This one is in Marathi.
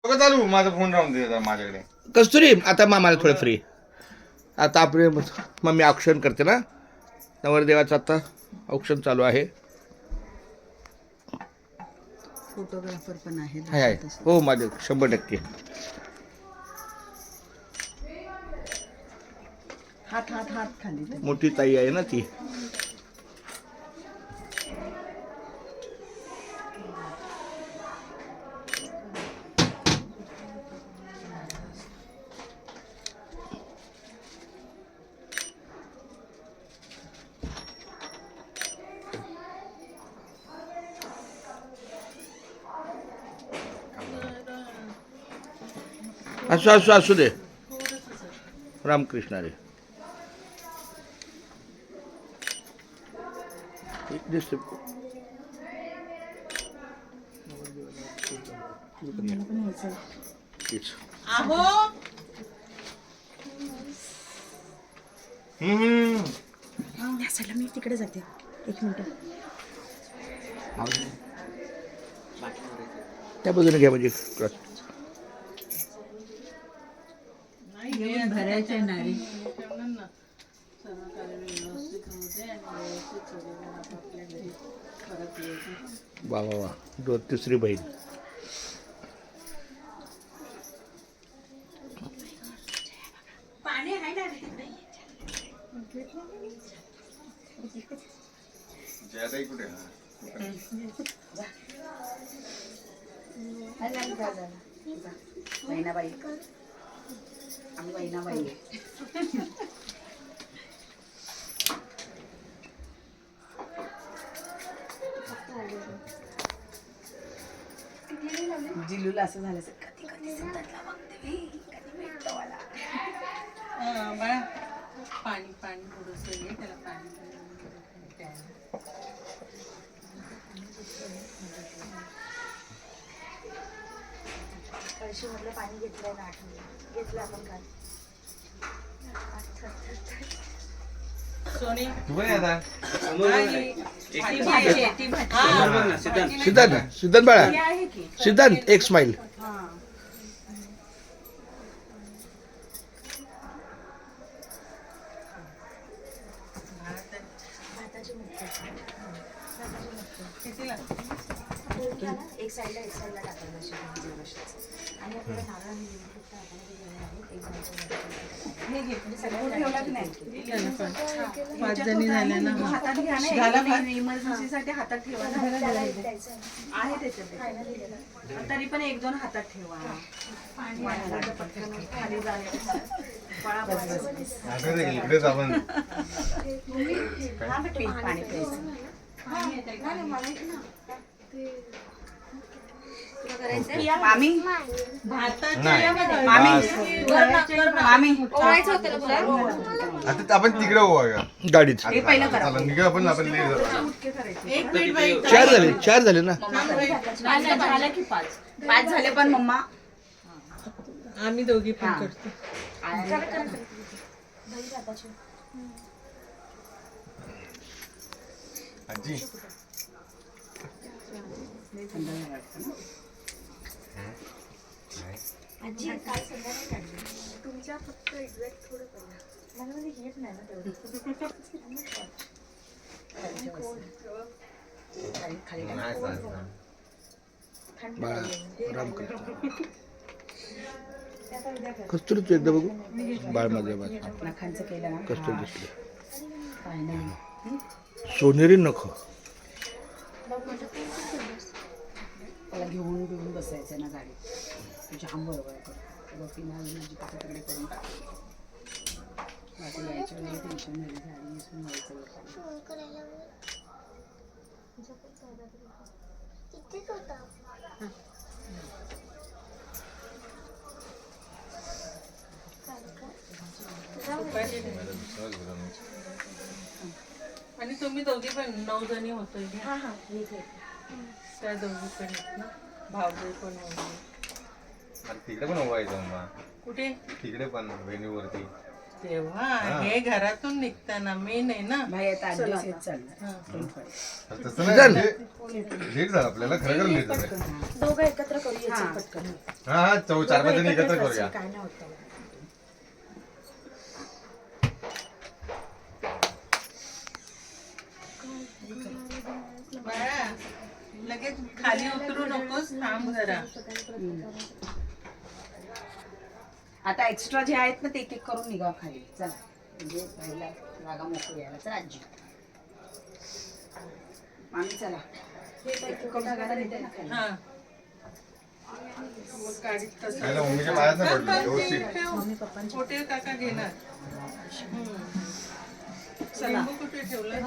चालू माझा फोन राहून दे माझ्याकडे. कस्तुरी आता मामाला थोडं फ्री. आता आपले मम्मी औक्षण करते ना, नवरदेवाचं आता औक्षण चालू आहे. फोटोग्राफर पण आहे. आहे हो माझे 100%. हात हात हात खाली. मोठी ताई आहे ना ती. असू असू असू दे. रामकृष्ण रे. मी तिकडे जाते 1 मिनिट. त्या बाजूने घ्या म्हणजे भरायचं आहे नारी. वा वा वा. तिसरी बहीण. पाणी आहे ना. जयाताई कुठे? बहिणाबाई. आम्ही बहिणाबाई. जिलूला असं झालं कधी कधी सिद्धार्थला बघते मी, कधी भेटतो मला. बाळा पाणी पाणी थोडंसं घे त्याला पाणी. कळशी म्हटलं पाणी घेतलंय ना. घेतलं आपण काल. सोनी तू पण आता सिद्धांत बाळा. सिद्धांत एक स्माइल. एक साईडला टाकायला आणि आपल्याला नारळ आणि 5 जणी झाल्या ना. हातात घ्या ना. इमर्जन्सीसाठी हातात ठेवा आहे त्याच्यात. तरी पण 1-2 हातात ठेवा. खाली इकडेच आपण पाणी प्यायचं. मामी आता आपण तिकडे होऊया गाडीत. चला निघा आपण लेट झालो. 1 मिनिट बाई. 4 झाले ना. झालं की 5 झाले पण मम्मा. आम्ही दोघी पण करतो. आजी आजी काय संध्याकाळी काढली तुमच्या फक्त एक्झॅक्ट थोडं पहिला मला म्हणजे येत नाही ना तेवढं. बाळा रामकृष्ण. कस्तुरी तू एकदा बघू. बाळ माझ्या नखांचं केलं ना. कस्तुरी दिसली. काय नाही. सोनेरी नख. त्याला घेऊन बसायचं ना गाडी. तुझ्या आंबोळी तिकडे करून टाकली. यायच्या वेळेला टेन्शन नाही. गाडी नेसून जायचं. आणि तुम्ही दोघी पण 9 जणी होतोय. त्या दोघी पण आहेत ना. भाऊजी पण होते. तिकडे पण व्हायचं मम्मा. कुठे? तिकडे पण वेणीवरती. तेव्हा हे घरातून निघताना मी नाही ना. बाई आता 8 दिवस हेच चालणार. तसं नाही लेट झालं आपल्याला खरं लेट झालं. दोघं एकत्र करूया. चल पटकन. हा हा 4-5 जण एकत्र करूया. काय नाही होत त्याला. बाळा लगेच खाली उतरू नकोस, थांब जरा. आता एक्स्ट्रा जे आहेत ना ते एक एक करून निघा खाली. चला म्हणजे पहिला जागा मोकळी यायला. चला आजी मामी चला. एक एक करून सगळ्यांना नेते ना खाली. हा मग गाडीत तसं नाही ना, मम्मीच्या पायात नाही पडलं व्यवस्थित. ठेव. छोटे काका घेणार. चला कुठे ठेवलं